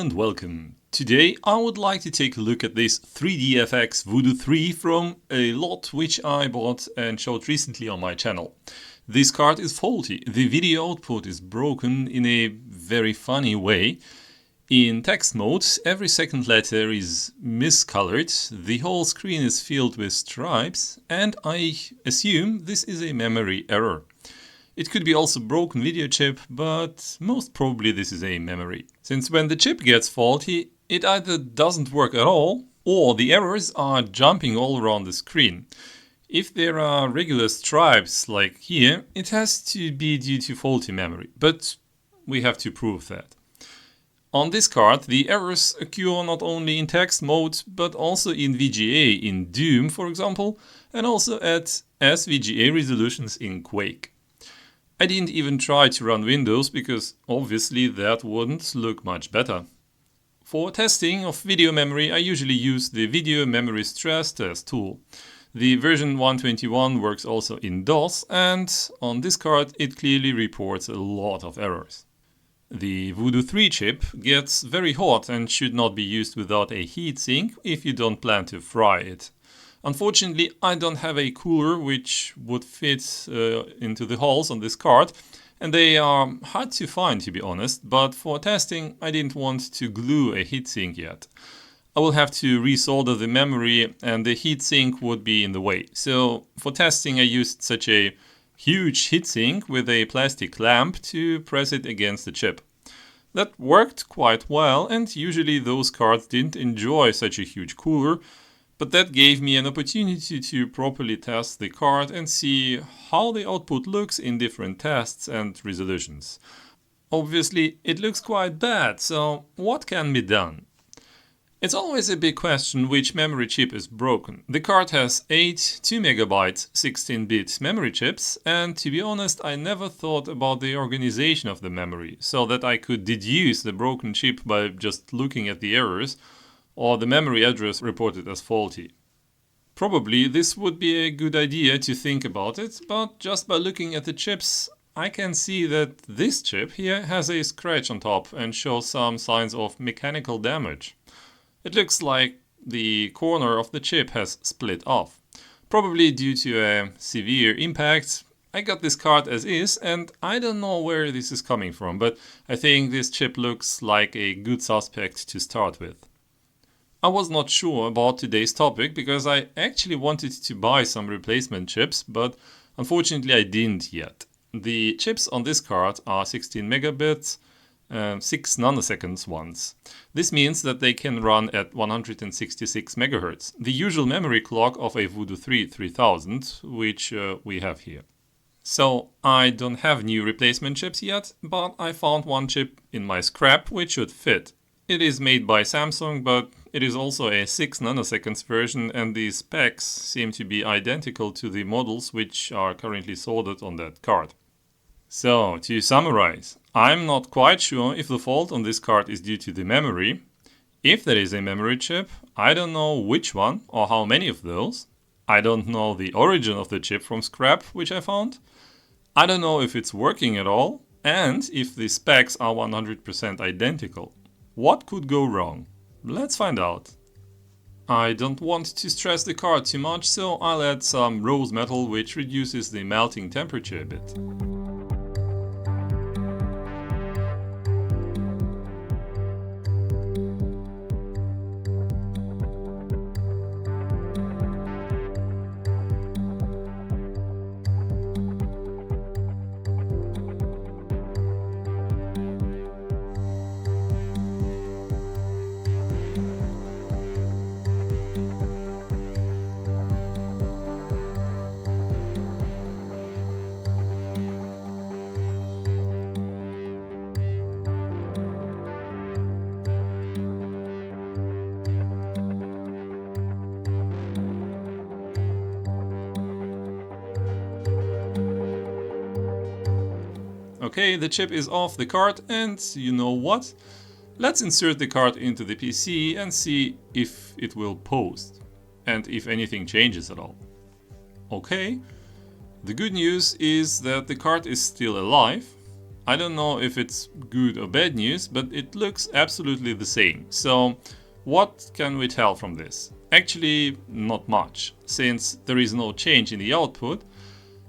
and welcome. Today I would like to take a look at this 3Dfx Voodoo 3 from a lot which I bought and showed recently on my channel. This card is faulty. The video output is broken in a very funny way. In text mode, every second letter is miscolored, the whole screen is filled with stripes, and I assume this is a memory error. It could be also broken video chip, but most probably this is a memory. Since when the chip gets faulty, it either doesn't work at all, or the errors are jumping all around the screen. If there are regular stripes like here, it has to be due to faulty memory, but we have to prove that. On this card, the errors occur not only in text mode, but also in VGA in Doom, for example, and also at SVGA resolutions in Quake. I didn't even try to run Windows because obviously that wouldn't look much better. For testing of video memory, I usually use the Video Memory Stress Test tool. The version 121 works also in DOS, and on this card it clearly reports a lot of errors. The Voodoo 3 chip gets very hot and should not be used without a heatsink if you don't plan to fry it. Unfortunately, I don't have a cooler which would fit into the holes on this card, and they are hard to find, to be honest, but for testing I didn't want to glue a heatsink yet. I will have to resolder the memory and the heatsink would be in the way. So for testing I used such a huge heatsink with a plastic clamp to press it against the chip. That worked quite well, and usually those cards didn't enjoy such a huge cooler, but that gave me an opportunity to properly test the card and see how the output looks in different tests and resolutions. Obviously it looks quite bad, so what can be done? It's always a big question which memory chip is broken. The card has 8 2MB 16-bit memory chips, and to be honest I never thought about the organization of the memory, so that I could deduce the broken chip by just looking at the errors, or the memory address reported as faulty. Probably this would be a good idea to think about it, but just by looking at the chips I can see that this chip here has a scratch on top and shows some signs of mechanical damage. It looks like the corner of the chip has split off, probably due to a severe impact. I got this card as is and I don't know where this is coming from, but I think this chip looks like a good suspect to start with. I was not sure about today's topic because I actually wanted to buy some replacement chips, but unfortunately I didn't yet. The chips on this card are 16 megabits, 6 nanoseconds ones. This means that they can run at 166 MHz, the usual memory clock of a Voodoo 3 3000, which we have here. So I don't have new replacement chips yet, but I found one chip in my scrap which should fit. It is made by Samsung, but it is also a 6 nanoseconds version and the specs seem to be identical to the models which are currently soldered on that card. So, to summarize, I'm not quite sure if the fault on this card is due to the memory. If there is a memory chip, I don't know which one or how many of those. I don't know the origin of the chip from scrap which I found. I don't know if it's working at all, and if the specs are 100% identical. What could go wrong? Let's find out. I don't want to stress the card too much, so I'll add some rose metal which reduces the melting temperature a bit. Okay, the chip is off the card, and you know what? Let's insert the card into the PC and see if it will post, and if anything changes at all. Okay, the good news is that the card is still alive. I don't know if it's good or bad news, but it looks absolutely the same. So what can we tell from this? Actually, not much. Since there is no change in the output,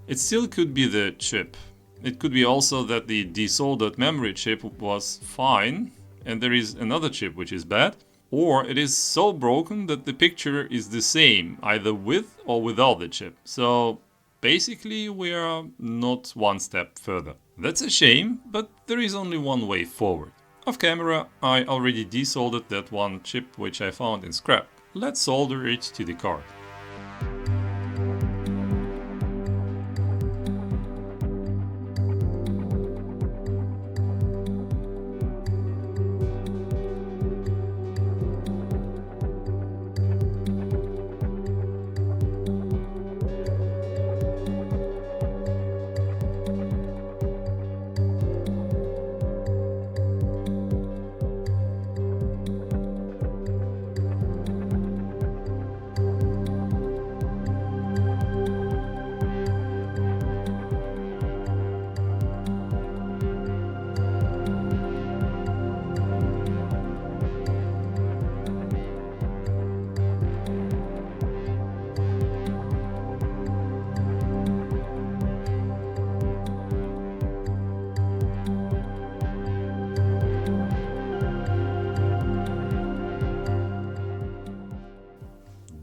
it still could be the chip. It could be also that the desoldered memory chip was fine and there is another chip which is bad. Or it is so broken that the picture is the same, either with or without the chip. So basically we are not one step further. That's a shame, but there is only one way forward. Off camera, I already desoldered that one chip which I found in scrap. Let's solder it to the card.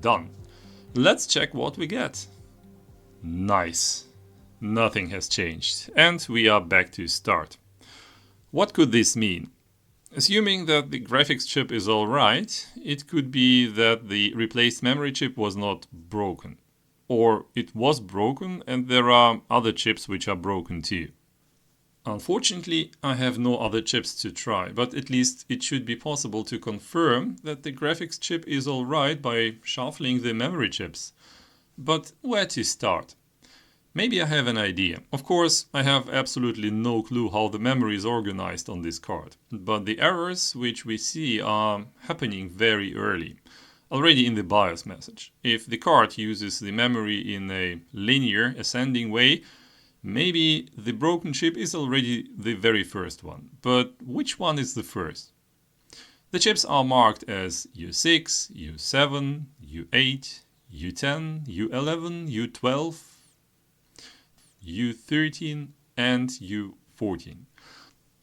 Done. Let's check what we get. Nice. Nothing has changed, and we are back to start. What could this mean? Assuming that the graphics chip is alright, it could be that the replaced memory chip was not broken. Or it was broken and there are other chips which are broken too. Unfortunately, I have no other chips to try, but at least it should be possible to confirm that the graphics chip is alright by shuffling the memory chips. But where to start? Maybe I have an idea. Of course, I have absolutely no clue how the memory is organized on this card, but the errors which we see are happening very early, already in the BIOS message. If the card uses the memory in a linear ascending way, maybe the broken chip is already the very first one. But which one is the first? The chips are marked as U6, U7, U8, U10, U11, U12, U13 and U14.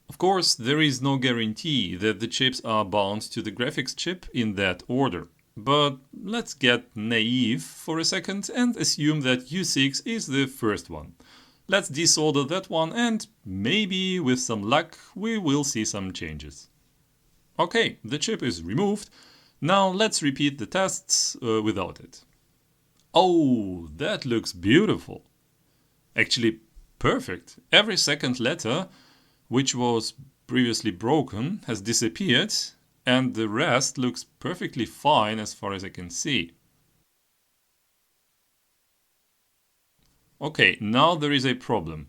Of course, there is no guarantee that the chips are bound to the graphics chip in that order. But let's get naive for a second and assume that U6 is the first one. Let's desolder that one and maybe with some luck we will see some changes. Okay, the chip is removed. Now let's repeat the tests without it. Oh, that looks beautiful. Actually, perfect. Every second letter, which was previously broken, has disappeared and the rest looks perfectly fine as far as I can see. Okay, now there is a problem.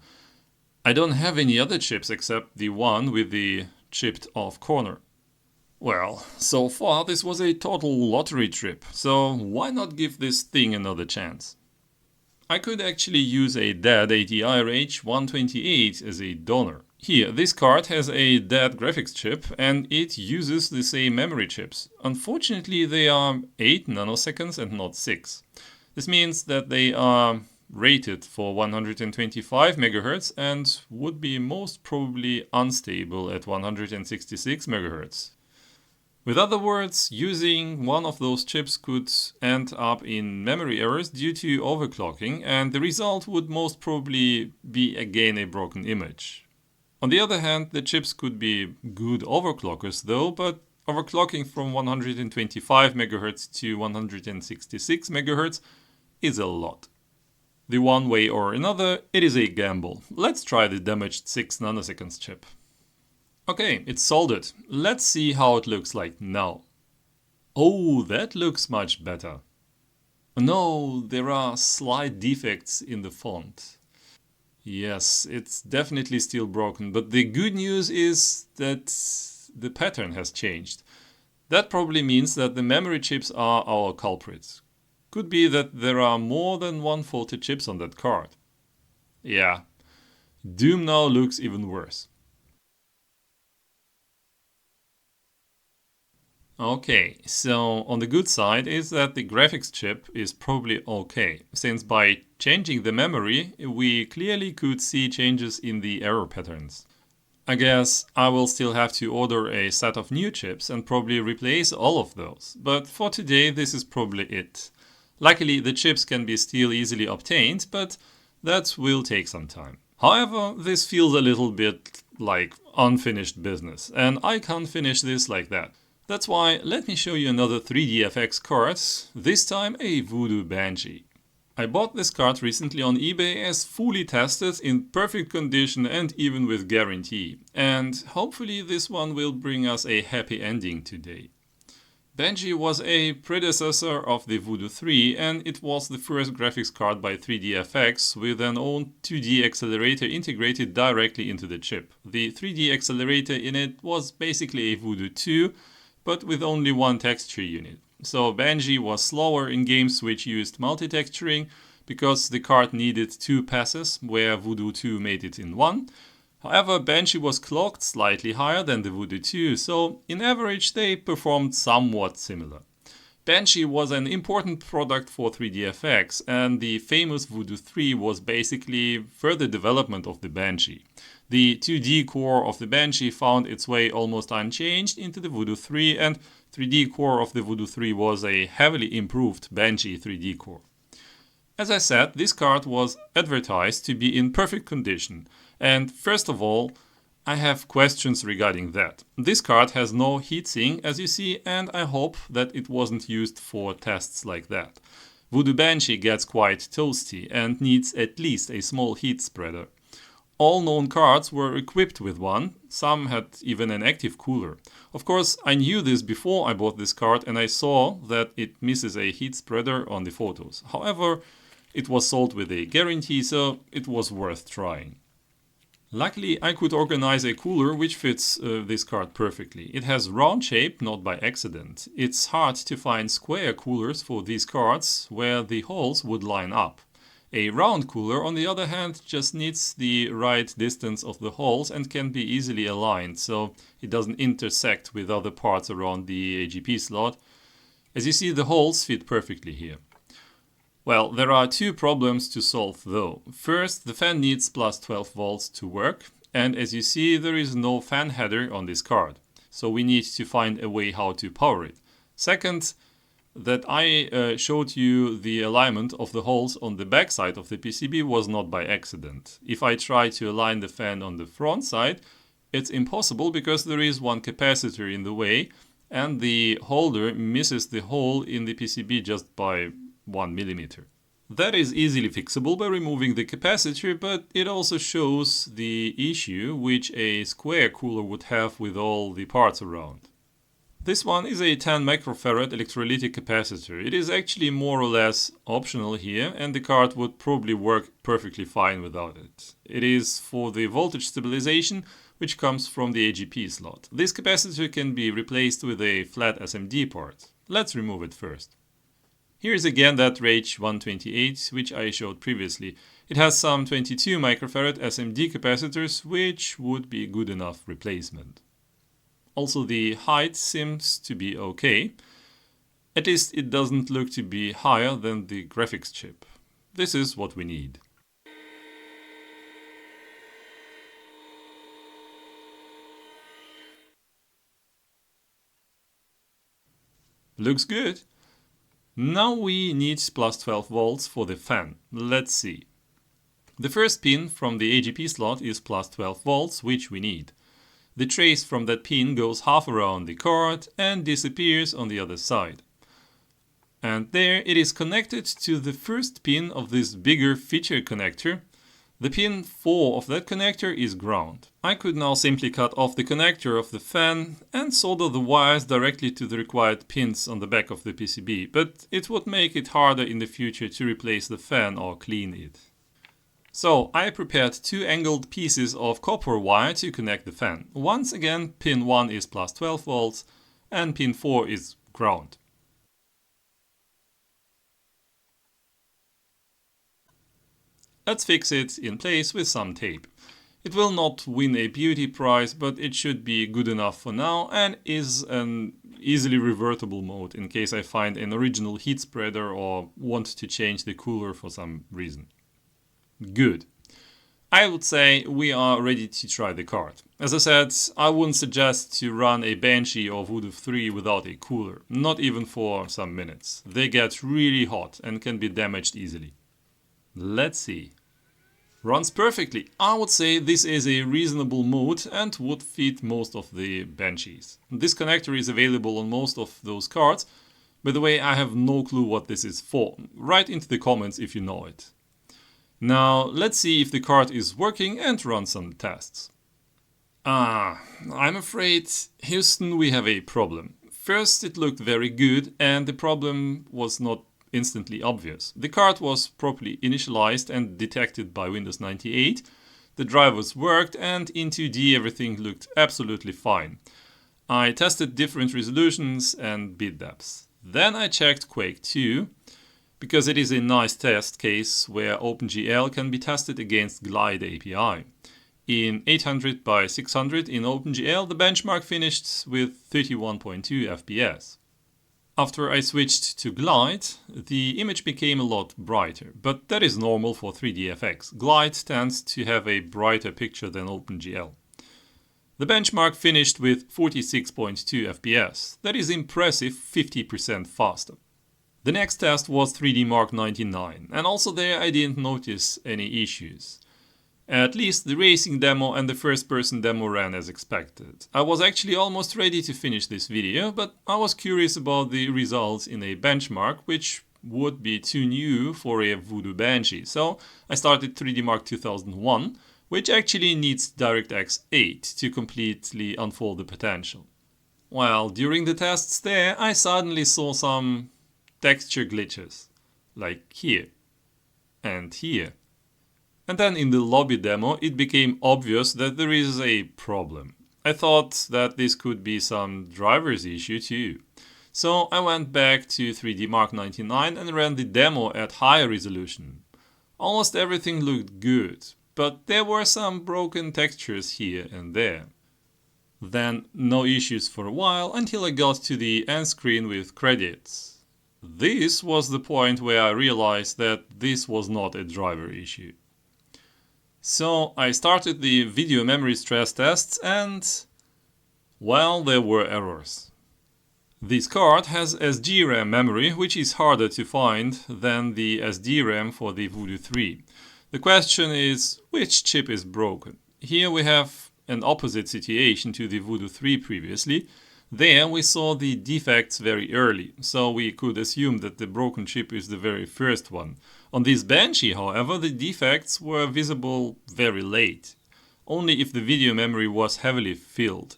I don't have any other chips except the one with the chipped off corner. Well, so far this was a total lottery trip, so why not give this thing another chance? I could actually use a dead ATI 128 as a donor. Here, this card has a dead graphics chip and it uses the same memory chips. Unfortunately, they are 8 nanoseconds and not 6. This means that they are rated for 125 MHz and would be most probably unstable at 166 MHz. With other words, using one of those chips could end up in memory errors due to overclocking, and the result would most probably be again a broken image. On the other hand, the chips could be good overclockers though, but overclocking from 125 MHz to 166 MHz is a lot. The one way or another, it is a gamble. Let's try the damaged 6 nanoseconds chip. Okay, it's soldered. Let's see how it looks like now. Oh, that looks much better. No, there are slight defects in the font. Yes, it's definitely still broken, but the good news is that the pattern has changed. That probably means that the memory chips are our culprits. Could be that there are more than one faulty chips on that card. Yeah, Doom now looks even worse. Okay, so on the good side is that the graphics chip is probably okay, since by changing the memory, we clearly could see changes in the error patterns. I guess I will still have to order a set of new chips and probably replace all of those, but for today this is probably it. Luckily the chips can be still easily obtained, but that will take some time. However, this feels a little bit like unfinished business, and I can't finish this like that. That's why let me show you another 3DFX card, this time a Voodoo Banshee. I bought this card recently on eBay as fully tested, in perfect condition and even with guarantee. And hopefully this one will bring us a happy ending today. Banshee was a predecessor of the Voodoo 3 and it was the first graphics card by 3DFX with an own 2D accelerator integrated directly into the chip. The 3D accelerator in it was basically a Voodoo 2, but with only one texture unit. So Banshee was slower in games which used multi-texturing because the card needed 2 passes, where Voodoo 2 made it in 1. However, Banshee was clocked slightly higher than the Voodoo 2, so in average they performed somewhat similar. Banshee was an important product for 3DFX, and the famous Voodoo 3 was basically further development of the Banshee. The 2D core of the Banshee found its way almost unchanged into the Voodoo 3, and 3D core of the Voodoo 3 was a heavily improved Banshee 3D core. As I said, this card was advertised to be in perfect condition, and first of all, I have questions regarding that. This card has no heatsink, as you see, and I hope that it wasn't used for tests like that. Voodoo Banshee gets quite toasty and needs at least a small heat spreader. All known cards were equipped with one, some had even an active cooler. Of course, I knew this before I bought this card and I saw that it misses a heat spreader on the photos. However, it was sold with a guarantee, so it was worth trying. Luckily, I could organize a cooler which fits this card perfectly. It has round shape, not by accident. It's hard to find square coolers for these cards where the holes would line up. A round cooler, on the other hand, just needs the right distance of the holes and can be easily aligned, so it doesn't intersect with other parts around the AGP slot. As you see, the holes fit perfectly here. Well, there are 2 problems to solve though. First, the fan needs plus 12 volts to work, and as you see, there is no fan header on this card, so we need to find a way how to power it. Second, that I showed you the alignment of the holes on the back side of the PCB was not by accident. If I try to align the fan on the front side, it's impossible because there is one capacitor in the way and the holder misses the hole in the PCB just by 1 millimeter. That is easily fixable by removing the capacitor, but it also shows the issue which a square cooler would have with all the parts around. This one is a 10 microfarad electrolytic capacitor. It is actually more or less optional here, and the card would probably work perfectly fine without it. It is for the voltage stabilization, which comes from the AGP slot. This capacitor can be replaced with a flat SMD part. Let's remove it first. Here is again that RAGE 128, which I showed previously. It has some 22 microfarad SMD capacitors, which would be good enough replacement. Also, the height seems to be okay. At least it doesn't look to be higher than the graphics chip. This is what we need. Looks good. Now we need plus 12 volts for the fan. Let's see. The first pin from the AGP slot is plus 12 volts, which we need. The trace from that pin goes half around the card and disappears on the other side. And there it is connected to the first pin of this bigger feature connector. The pin 4 of that connector is ground. I could now simply cut off the connector of the fan and solder the wires directly to the required pins on the back of the PCB, but it would make it harder in the future to replace the fan or clean it. So I prepared 2 angled pieces of copper wire to connect the fan. Once again, pin 1 is plus 12 volts and pin 4 is ground. Let's fix it in place with some tape. It will not win a beauty prize, but it should be good enough for now and is an easily revertible mode in case I find an original heat spreader or want to change the cooler for some reason. Good. I would say we are ready to try the card. As I said, I wouldn't suggest to run a Banshee or Voodoo 3 without a cooler, not even for some minutes. They get really hot and can be damaged easily. Let's see. Runs perfectly. I would say this is a reasonable mode and would fit most of the Banshees. This connector is available on most of those cards. By the way, I have no clue what this is for. Write into the comments if you know it. Now, let's see if the card is working and run some tests. I'm afraid, Houston, we have a problem. First, it looked very good and the problem was not instantly obvious. The card was properly initialized and detected by Windows 98. The drivers worked and in 2D everything looked absolutely fine. I tested different resolutions and bit depths. Then I checked Quake 2, because it is a nice test case where OpenGL can be tested against Glide API. In 800 by 600 in OpenGL, the benchmark finished with 31.2 FPS. After I switched to Glide, the image became a lot brighter, but that is normal for 3Dfx. Glide tends to have a brighter picture than OpenGL. The benchmark finished with 46.2 FPS. That is impressive, 50% faster. The next test was 3D Mark 99, and also there I didn't notice any issues. At least the racing demo and the first-person demo ran as expected. I was actually almost ready to finish this video, but I was curious about the results in a benchmark, which would be too new for a Voodoo Banshee. So I started 3D Mark 2001, which actually needs DirectX 8 to completely unfold the potential. Well, during the tests there, I suddenly saw some texture glitches, like here and here. And then in the lobby demo, it became obvious that there is a problem. I thought that this could be some driver's issue too. So I went back to 3D Mark 99 and ran the demo at higher resolution. Almost everything looked good, but there were some broken textures here and there. Then no issues for a while until I got to the end screen with credits. This was the point where I realized that this was not a driver issue. So I started the video memory stress tests and, well, there were errors. This card has SDRAM memory, which is harder to find than the SDRAM for the Voodoo 3. The question is, which chip is broken? Here we have an opposite situation to the Voodoo 3 previously. There we saw the defects very early, so we could assume that the broken chip is the very first one. On this Banshee, however, the defects were visible very late, only if the video memory was heavily filled.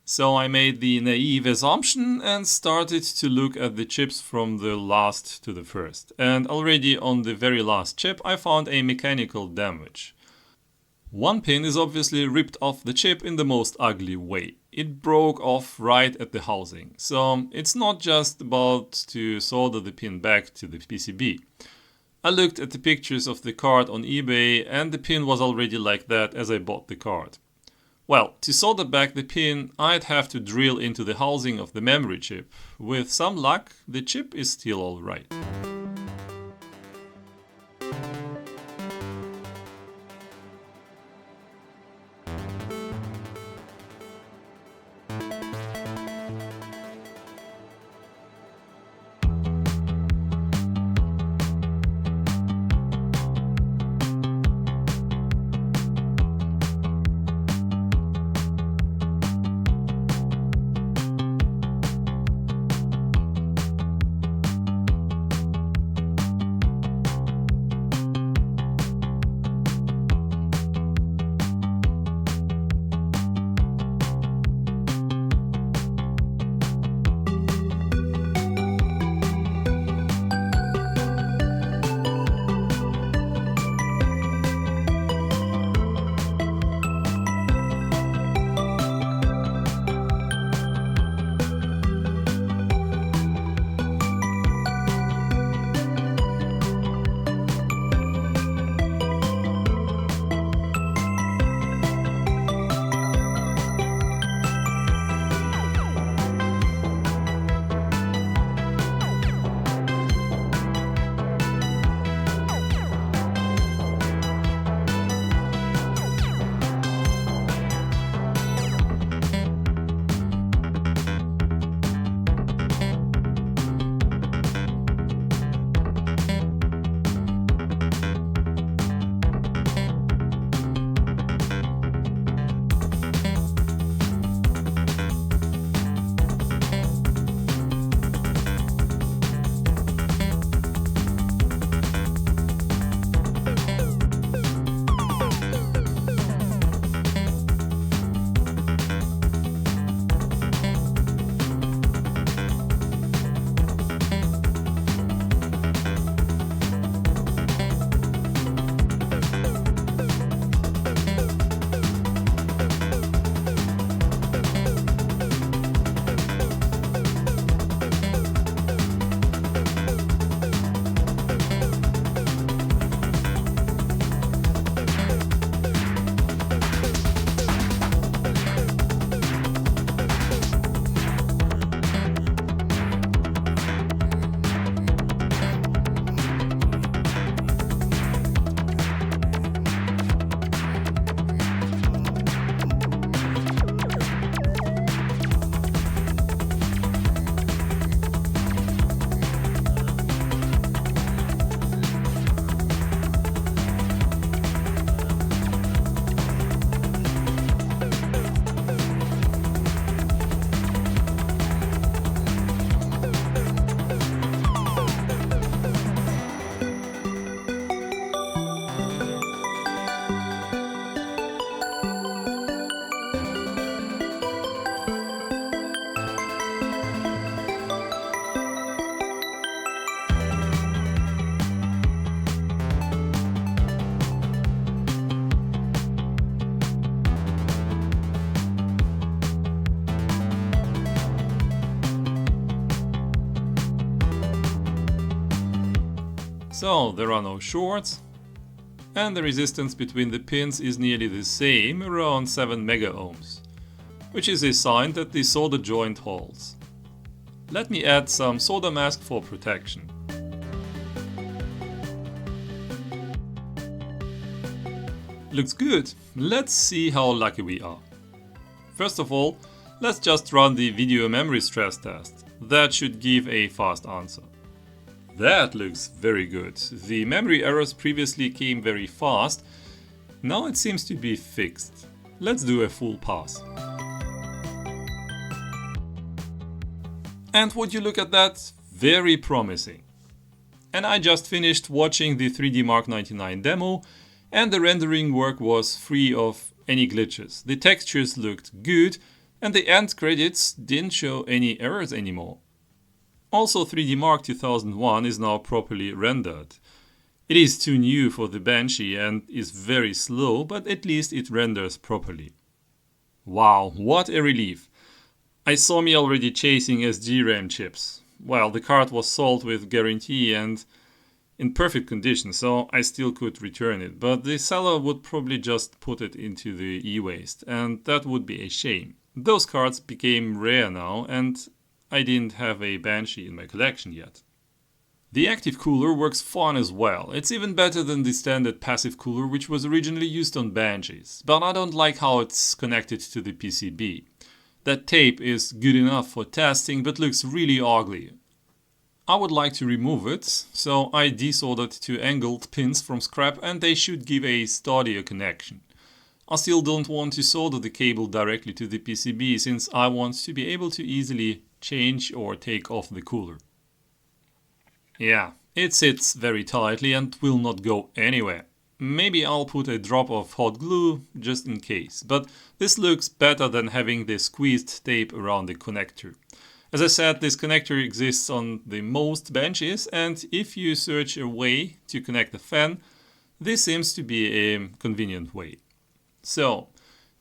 So I made the naive assumption and started to look at the chips from the last to the first. And already on the very last chip I found a mechanical damage. One pin is obviously ripped off the chip in the most ugly way. It broke off right at the housing. So it's not just about to solder the pin back to the PCB. I looked at the pictures of the card on eBay and the pin was already like that as I bought the card. Well, to solder back the pin, I'd have to drill into the housing of the memory chip. With some luck, the chip is still alright. So there are no shorts, and the resistance between the pins is nearly the same, around 7 mega ohms, which is a sign that the solder joint holds. Let me add some solder mask for protection. Looks good. Let's see how lucky we are. First of all, let's just run the video memory stress test. That should give a fast answer. That looks very good. The memory errors previously came very fast. Now it seems to be fixed. Let's do a full pass. And would you look at that? Very promising. And I just finished watching the 3D Mark 99 demo, and the rendering work was free of any glitches. The textures looked good, and the end credits didn't show any errors anymore. Also, 3D Mark 2001 is now properly rendered. It is too new for the Banshee and is very slow, but at least it renders properly. Wow, what a relief! I saw me already chasing SDRAM chips. Well, the card was sold with guarantee and in perfect condition, so I still could return it, but the seller would probably just put it into the e-waste, and that would be a shame. Those cards became rare now, and I didn't have a Banshee in my collection yet. The active cooler works fine as well. It's even better than the standard passive cooler which was originally used on Banshees, but I don't like how it's connected to the PCB. That tape is good enough for testing, but looks really ugly. I would like to remove it, so I desoldered 2 angled pins from scrap and they should give a sturdier connection. I still don't want to solder the cable directly to the PCB since I want to be able to easily change or take off the cooler. Yeah, it sits very tightly and will not go anywhere. Maybe I'll put a drop of hot glue just in case, but this looks better than having the squeezed tape around the connector. As I said, this connector exists on the most Banshees, and if you search a way to connect the fan, this seems to be a convenient way. So,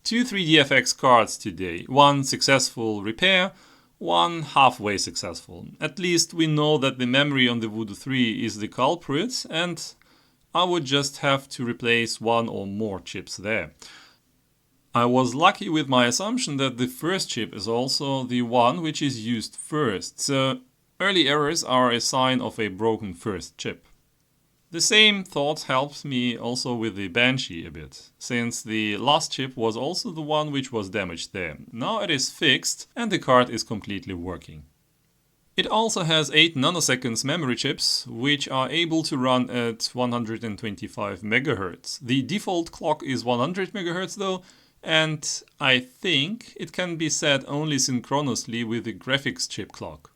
2 3Dfx cards today, 1 successful repair, 1 halfway successful. At least we know that the memory on the Voodoo 3 is the culprit, and I would just have to replace 1 or more chips there. I was lucky with my assumption that the first chip is also the one which is used first, so early errors are a sign of a broken first chip. The same thought helps me also with the Banshee a bit, since the last chip was also the one which was damaged there. Now it is fixed and the card is completely working. It also has 8 nanoseconds memory chips, which are able to run at 125 MHz. The default clock is 100 MHz though, and I think it can be set only synchronously with the graphics chip clock.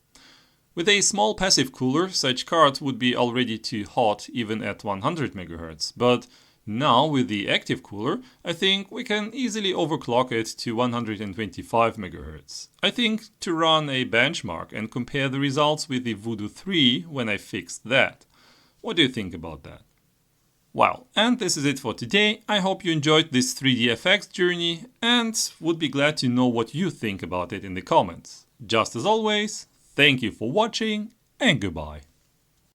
With a small passive cooler, such cards would be already too hot even at 100 MHz, but now with the active cooler, I think we can easily overclock it to 125 MHz. I think to run a benchmark and compare the results with the Voodoo 3 when I fixed that. What do you think about that? Well, and this is it for today. I hope you enjoyed this 3Dfx journey and would be glad to know what you think about it in the comments. Just as always, thank you for watching and goodbye.